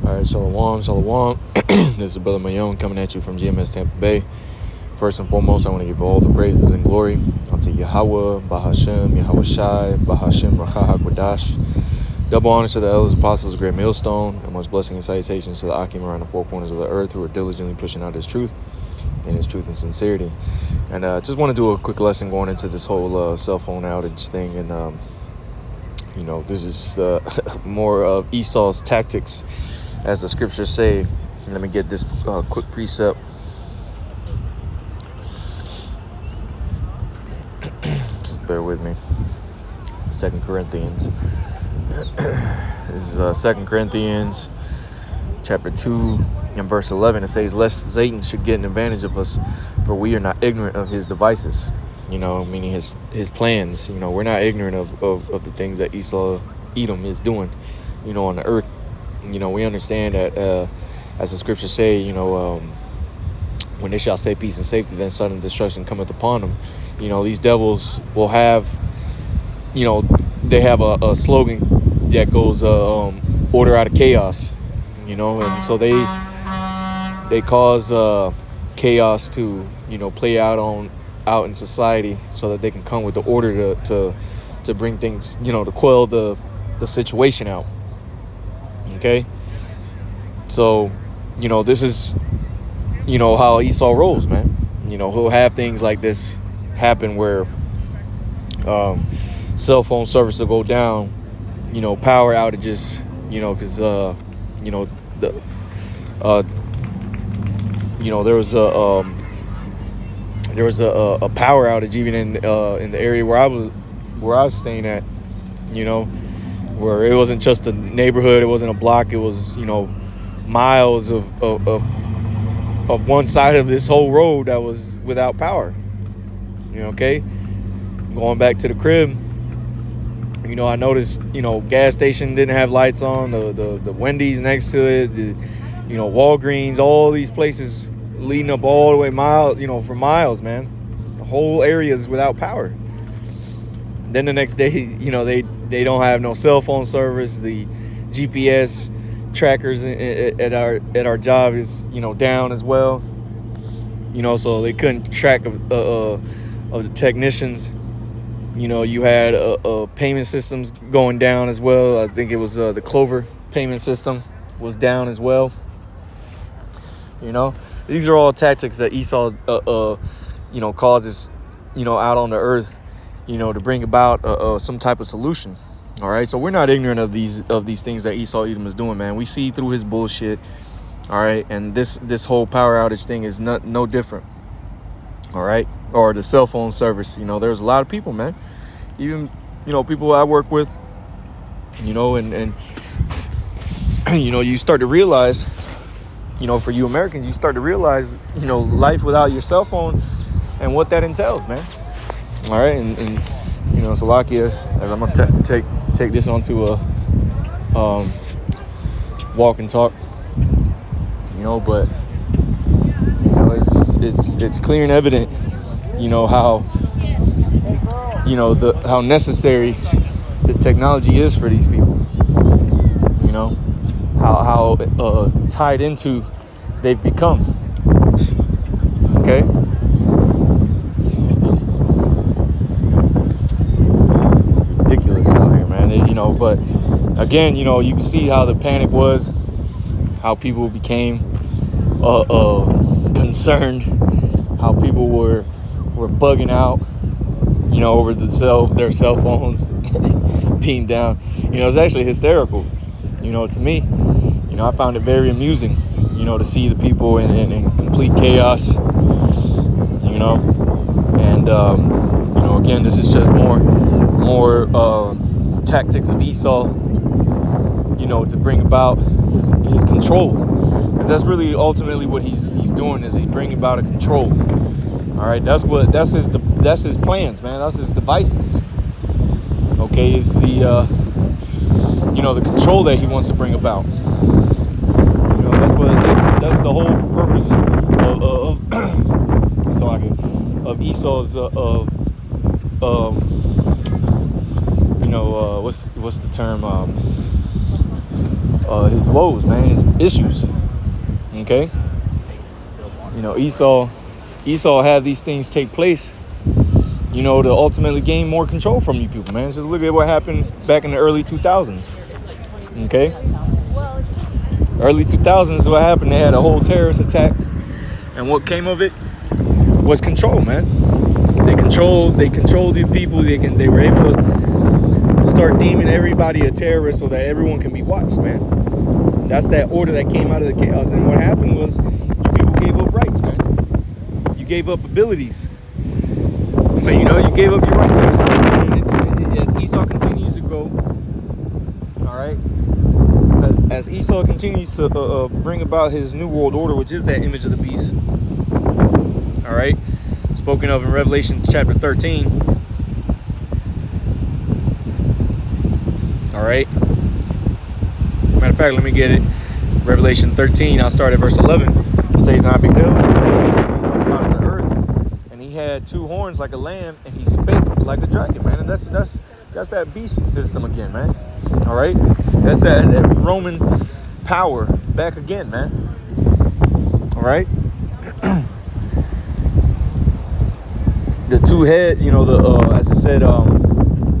All right, Shalom, Shalom. This is Brother Mayon coming at you from GMS Tampa Bay. First and foremost, I want to give all the praises and glory unto Yahweh, Bahashem, Yahweh Shai, Bahashem, Racha HaKodash. Double honor to the elders, apostles, great millstone, and much blessing and salutations to the Akim around the four corners of the earth who are diligently pushing out his truth and sincerity. And just want to do a quick lesson going into this whole cell phone outage thing. And, this is more of Esau's tactics, as the scriptures say. Let me get this quick precept. Just bear with me. 2 Corinthians. This is 2 Corinthians chapter 2 and verse 11. It says, lest Satan should get an advantage of us, for we are not ignorant of his devices. Meaning his plans. We're not ignorant of the things that Edom is doing, on the earth. We understand that, as the scriptures say, when they shall say peace and safety, then sudden destruction cometh upon them. These devils will have, they have a slogan that goes, order out of chaos, and so they cause chaos to, play out in society so that they can come with the order to bring things, to quell the situation out. Okay, so this is how Esau rolls, man. He'll have things like this happen where cell phone service will go down, power outages, because there was a power outage even in the area where I was staying at, where it wasn't just a neighborhood, it wasn't a block, it was, miles of one side of this whole road that was without power. Okay? Going back to the crib, I noticed, gas station didn't have lights on, the Wendy's next to it, the, Walgreens, all these places leading up all the way for miles, man. The whole area is without power. Then the next day, they don't have no cell phone service. The GPS trackers at our job is, down as well. So they couldn't track of the technicians. You had payment systems going down as well. I think it was the Clover payment system was down as well. These are all tactics that Esau, causes, out on the earth, to bring about some type of solution. All right. So we're not ignorant of these things that Esau Edom is doing, man. We see through his bullshit. All right. And this whole power outage thing is no different. All right. Or the cell phone service. There's a lot of people, man. Even, people I work with, and you start to realize, for you Americans, you start to realize, life without your cell phone and what that entails, man. All right. And Salakia, as I'm going to take this onto a walk and talk, but, it's clear and evident, how, how necessary the technology is for these people, how tied into they've become. Okay. Ridiculous out here, man. But again, you can see how the panic was, how people became concerned, how people were bugging out, over their cell phones being down. It's actually hysterical, to me. I found it very amusing, to see the people in complete chaos, and again, this is just more tactics of Esau, to bring about his control, because that's really ultimately what he's doing, is he's bringing about a control. All right, that's his plans, man. That's his devices. Okay, is the the control that he wants to bring about. That's the whole purpose of Esau's what's the term, his woes, man, his issues. Okay, you know, Esau had these things take place, you know, to ultimately gain more control from you people, man. Just look at what happened back in the early 2000s. Okay, early 2000s is what happened. They had a whole terrorist attack, and what came of it was control, man. They controlled you people. They were able to start deeming everybody a terrorist so that everyone can be watched, man. That's that order that came out of the chaos. And what happened was you people gave up rights, man. You gave up abilities. But you know, you gave up your rights to yourself. And as Esau continues to go, all right, as Esau continues to bring about his new world order, which is that image of the beast, all right, spoken of in Revelation chapter 13. All right. Matter of fact, let me get it. Revelation 13, I'll start at verse 11. It says, I beheld a beast come out of the earth, and he had two horns like a lamb, and he spake like a dragon, man. And that's that beast system again, man. All right. That's that Roman power back again, man. All right. The two head, you know, the as I said,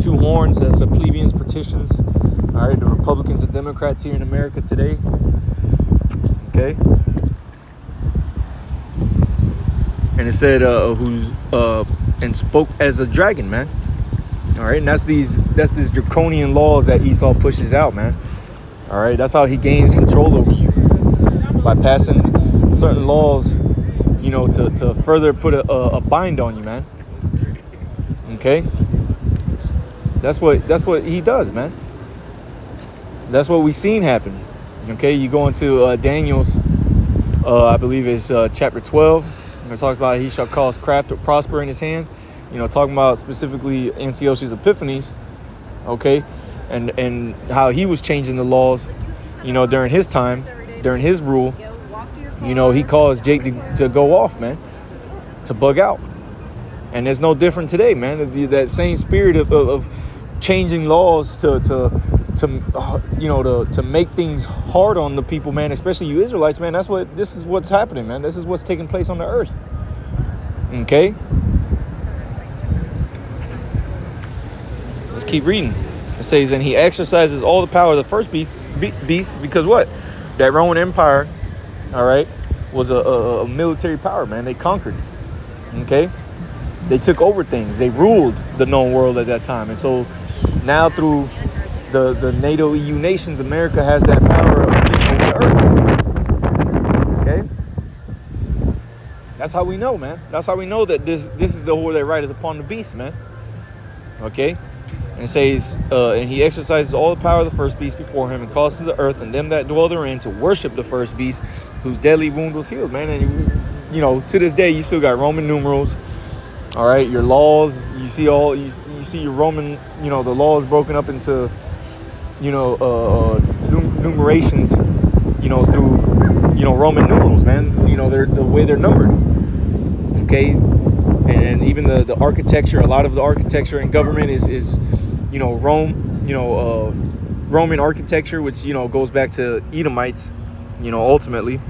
two horns. That's the plebeians petitions. All right, the Republicans and Democrats here in America today. Okay, and it said who's and spoke as a dragon, man. All right, and that's these draconian laws that Esau pushes out, man. All right, that's how he gains control over you, by passing certain laws, you know, to further put a bind on you, man. Okay, that's what he does, man. That's what we've seen happen. Okay, you go into Daniel's, I believe it's chapter 12. It talks about he shall cause craft to prosper in his hand. You know, talking about specifically Antiochus Epiphanes. Okay, and how he was changing the laws, you know, during his time, during his rule. You know, he caused Jake to go off, man, to bug out. And there's no different today, man. That same spirit of changing laws to make things hard on the people, man, especially you Israelites, man. This is what's happening, man. This is what's taking place on the earth. Okay? Let's keep reading. It says, and he exercises all the power of the first beast because what? That Roman Empire, all right, was a military power, man. They conquered. Okay? They took over things. They ruled the known world at that time. And so now through the NATO EU nations, America has that power of being over the earth. Okay? That's how we know, man. That's how we know that this is the war that rideth upon the beast, man. Okay? And it says, and he exercises all the power of the first beast before him, and causes the earth and them that dwell therein to worship the first beast, whose deadly wound was healed, man. And you know, to this day, you still got Roman numerals. All right, your laws. You see your Roman. You know, the law is broken up into, you know, numerations. You know, through, you know, Roman numerals, man. You know, they're the way they're numbered. Okay, and even the architecture. A lot of the architecture in government is you know, Rome. You know, Roman architecture, which, you know, goes back to Edomites. You know, ultimately,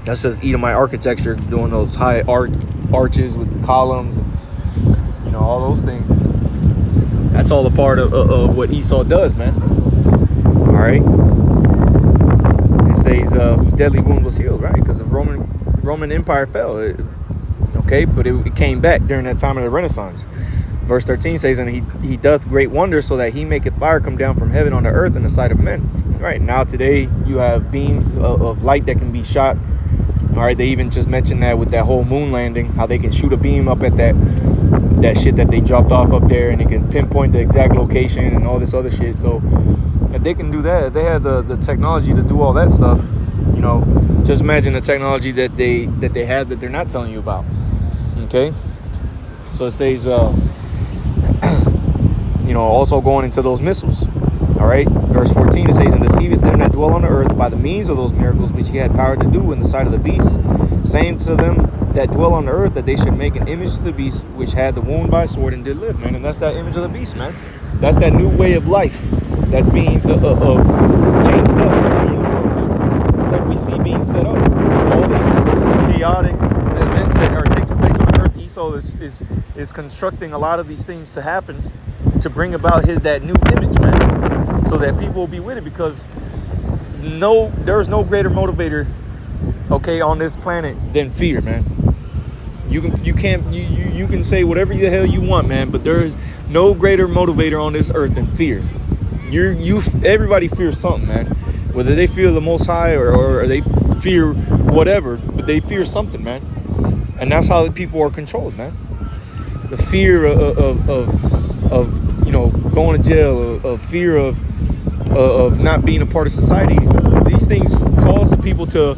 that's just Edomite architecture, doing those high arches with the columns, and, you know, all those things. That's all a part of what Esau does, man. All right. It says whose deadly wound was healed, right? Because the Roman Empire fell. Okay, but it came back during that time of the Renaissance. Verse 13 says, and he doth great wonders, so that he maketh fire come down from heaven on the earth in the sight of men. Right now, today you have beams of light that can be shot. All right, they even just mentioned that with that whole moon landing, how they can shoot a beam up at that shit that they dropped off up there, and they can pinpoint the exact location and all this other shit. So if they can do that, if they had the technology to do all that stuff, you know, just imagine the technology that they have that they're not telling you about. Okay, so it says, you know, also going into those missiles. All right, verse 14, it says, and deceiveth them that dwell on the earth by the means of those miracles which he had power to do in the sight of the beast, saying to them that dwell on the earth that they should make an image to the beast which had the wound by sword and did live, man. And that's that image of the beast, man. That's that new way of life that's being changed up. world is constructing a lot of these things to happen to bring about that new image, man, so that people will be with it, because there's no greater motivator, okay, on this planet than fear, man. You can say whatever the hell you want, man, but there is no greater motivator on this earth than fear. Everybody fears something, man. Whether they fear the Most High or they fear whatever, but they fear something, man. And that's how the people are controlled, man. The fear of going to jail, of fear of not being a part of society. These things cause the people to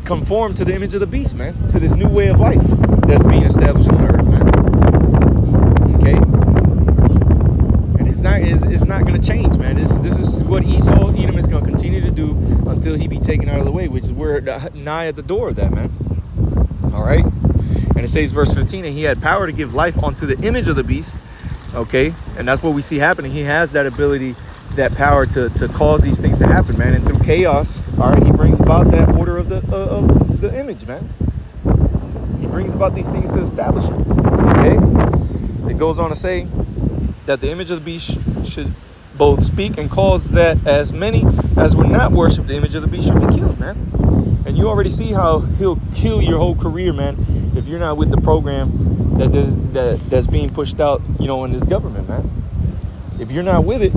conform to the image of the beast, man, to this new way of life that's being established on the earth, man. Okay, and it's not going to change, man. This is what Edom is going to continue to do until he be taken out of the way, which is we're nigh at the door of that, man. All right, and it says verse 15, and he had power to give life unto the image of the beast. Okay, and that's what we see happening. He has that ability, that power to cause these things to happen, man. And through chaos, all right, he brings about that order of the image, man. He brings about these things to establish it. Okay, it goes on to say that the image of the beast should both speak and cause that as many as would not worship the image of the beast should be killed, man. And you already see how he'll kill your whole career, man, if you're not with the program that's being pushed out, in this government, man. If you're not with it,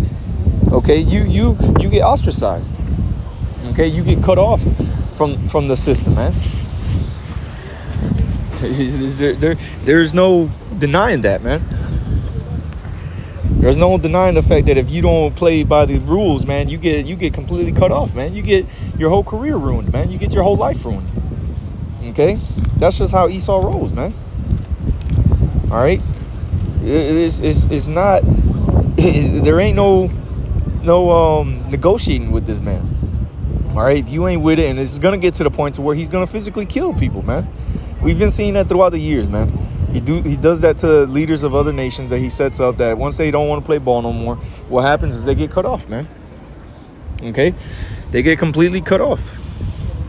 okay, you get ostracized. Okay, you get cut off from the system, man. There's no denying that, man. There's no denying the fact that if you don't play by the rules, man, you get completely cut off, man. You get your whole career ruined, man. You get your whole life ruined. Okay, that's just how Esau rolls, man. All right, it's not. There ain't no negotiating with this man. All right, if you ain't with it, and it's gonna get to the point to where he's gonna physically kill people, man. We've been seeing that throughout the years, man. He does that to leaders of other nations that he sets up, that once they don't want to play ball no more, what happens is they get cut off, man. Okay, they get completely cut off.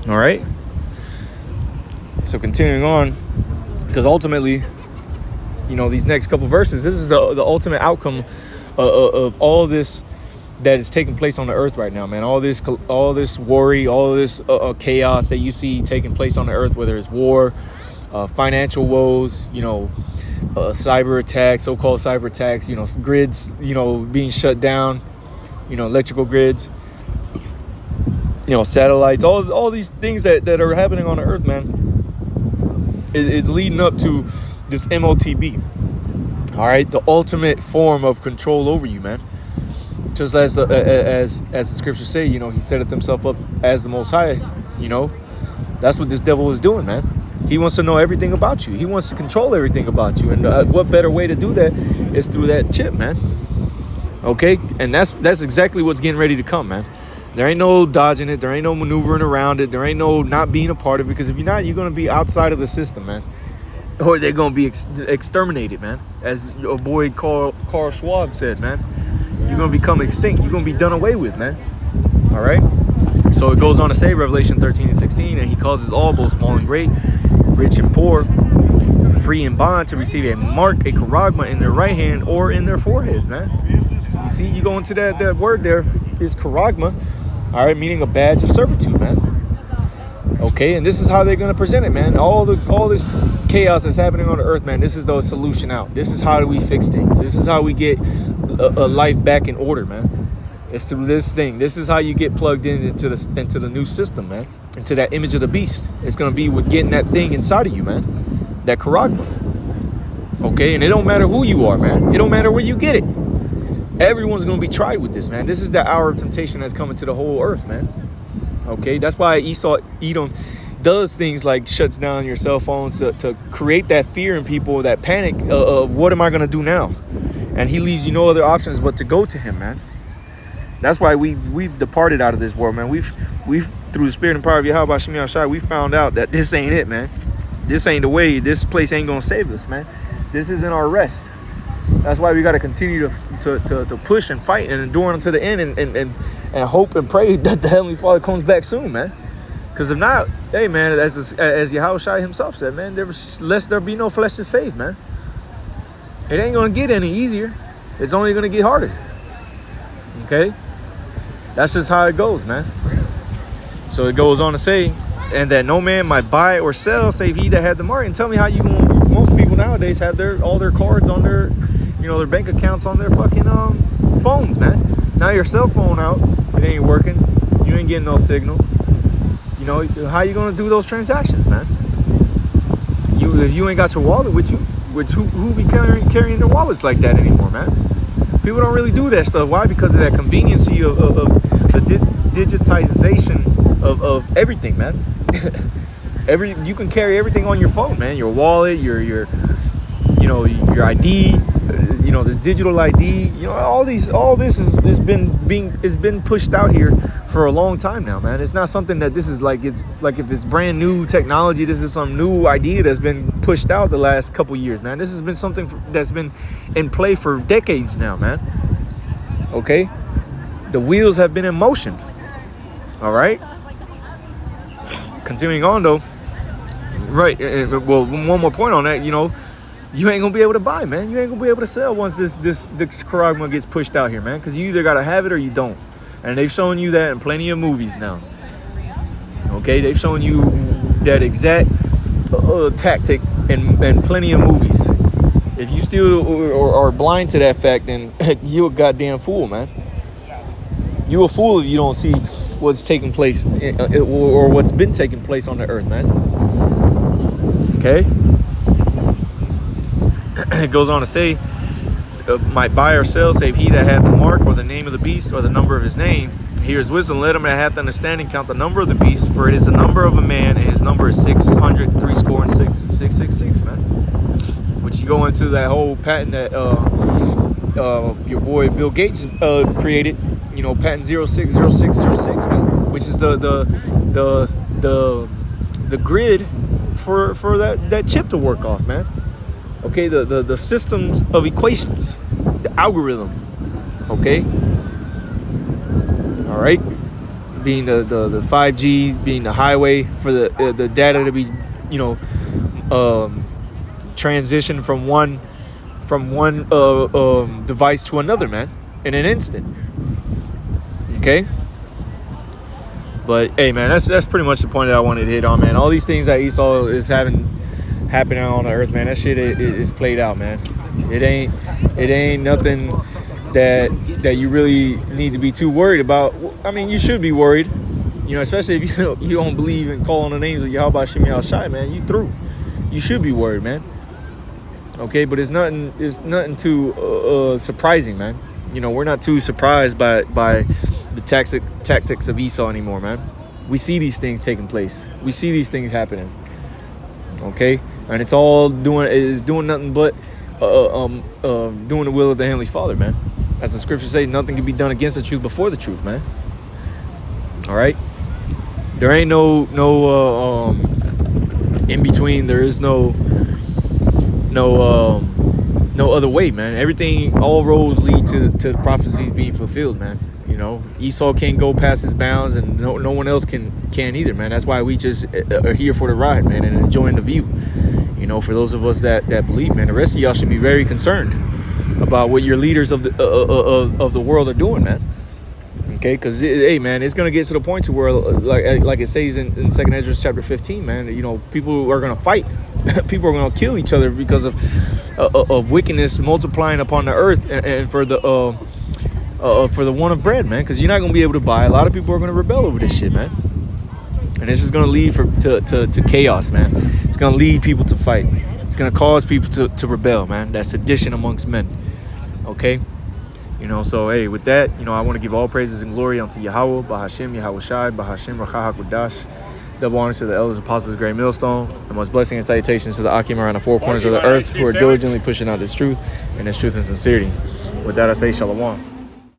All right, so continuing on, because ultimately, these next couple verses, this is the ultimate outcome of all this that is taking place on the earth right now, man. All this worry, all this chaos that you see taking place on the earth, whether it's war, financial woes, cyber attacks, so-called cyber attacks, grids, being shut down, electrical grids, satellites, all these things that are happening on the earth, man, is leading up to this MOTB. All right, the ultimate form of control over you, man. Just as the scriptures say, he set himself up as the Most High. That's what this devil is doing, man. He wants to know everything about you. He wants to control everything about you. And what better way to do that is through that chip, man. Okay, and that's exactly what's getting ready to come, man. There ain't no dodging it. There ain't no maneuvering around it. There ain't no not being a part of it. Because if you're not, you're going to be outside of the system, man. Or they're going to be exterminated, man. As your boy Carl Schwab said, man. You're going to become extinct. You're going to be done away with, man. All right? So it goes on to say, Revelation 13:16, and he causes all, both small and great, rich and poor, free and bond, to receive a mark, a charagma, in their right hand or in their foreheads, man. You see, you go into that word there is charagma, all right, meaning a badge of servitude, man. Okay, and this is how they're going to present it, man. All this chaos that's happening on the earth, man, this is the solution out. This is how we fix things. This is how we get a life back in order, man. It's through this thing. This is how you get plugged into the new system, man. Into that image of the beast. It's going to be with getting that thing inside of you, man. That charagma. Okay, and it don't matter who you are, man. It don't matter where you get it. Everyone's going to be tried with this, man. This is the hour of temptation that's coming to the whole earth, man. Okay, that's why Edom does things like shuts down your cell phones to create that fear in people, that panic of what am I going to do now? And he leaves you no other options but to go to him, man. That's why we've departed out of this world, man. We've through the spirit and power of Yahweh Shem Yahshai, we found out that this ain't it, man. This ain't the way. This place ain't gonna save us, man. This isn't our rest. That's why we got to continue to push and fight and endure until the end, and hope and pray that the Heavenly Father comes back soon, man. Because if not, hey man, as Yahushua himself said, man, lest there be no flesh to save, man. It ain't gonna get any easier. It's only gonna get harder. Okay? That's just how it goes, man. So it goes on to say, and that no man might buy or sell save he that had the mark. And tell me how you gonna, most people nowadays have all their cards on their, their bank accounts on their fucking phones, man. Now your cell phone out, it ain't working. You ain't getting no signal. How you gonna do those transactions, man? If you ain't got your wallet with you, who be carrying their wallets like that anymore, man? People don't really do that stuff. Why? Because of that conveniency of the digitization of everything, man. You can carry everything on your phone, man. Your wallet, your ID, this digital ID. All this has been pushed out here for a long time now, man. It's not something that this is like, it's like if it's brand new technology, this is some new idea that's been pushed out the last couple years, man. This has been something that's been in play for decades now, man. Okay? The wheels have been in motion. All right? Continuing on, though. Right. Well, one more point on that, you ain't gonna be able to buy, man. You ain't gonna be able to sell once this Karagma gets pushed out here, man. Because you either gotta have it or you don't. And they've shown you that in plenty of movies now. Okay, they've shown you that exact tactic in plenty of movies. If you still are blind to that fact, then you a goddamn fool, man. You a fool if you don't see what's taking place or what's been taking place on the earth, man. Okay? It goes on to say, might buy or sell save he that hath the mark or the name of the beast or the number of his name. Here is wisdom. Let him that hath understanding count the number of the beast, for it is the number of a man, and his number is 666, man. Which you go into that whole patent that your boy Bill Gates created, patent 060606, man, which is the grid for that chip to work off, man. Okay, the systems of equations, the algorithm. Okay. All right. Being the 5G, being the highway for the data to be, transition from one device to another, man, in an instant. Okay. But hey, man, that's pretty much the point that I wanted to hit on, man. All these things that Esau is happening on the earth, man, that shit is played out, man. It ain't nothing that you really need to be too worried about. I mean, you should be worried, especially if you don't believe in calling the names of Yahweh Shem Yahushai, man. You through. You should be worried, man. Okay, but it's nothing too surprising, man. We're not too surprised by the tactics of Esau anymore, man. We see these things taking place. We see these things happening. Okay, and it's all doing nothing but doing the will of the Heavenly Father, man. As the scriptures say, nothing can be done against the truth before the truth, man. All right, there ain't no in between. There is no other way, man. Everything, all roads lead to the prophecies being fulfilled, man. Esau can't go past his bounds, and no one else can either, man. That's why we just are here for the ride, man, and enjoying the view. For those of us that believe, man, the rest of y'all should be very concerned about what your leaders of the world are doing, man. Okay, because hey, man, it's gonna get to the point to where, like it says in 2nd Ezra chapter 15, man. People are gonna fight. People are gonna kill each other because of wickedness multiplying upon the earth, and for the want of bread, man. Because you're not gonna be able to buy. A lot of people are gonna rebel over this shit, man. And it's just gonna lead to chaos, man. It's gonna lead people to fight. It's gonna cause people to rebel, man. That's sedition amongst men. Okay. So hey, with that, I want to give all praises and glory unto Yahweh, Bahashem, Yahushai, Bahashem, Rachah HaKodash. Double honor to the elders, apostles, great millstone, and much blessing and salutations to the Akim around the four corners of the earth who are diligently pushing out this truth and this truth and sincerity. With that, I say shalom.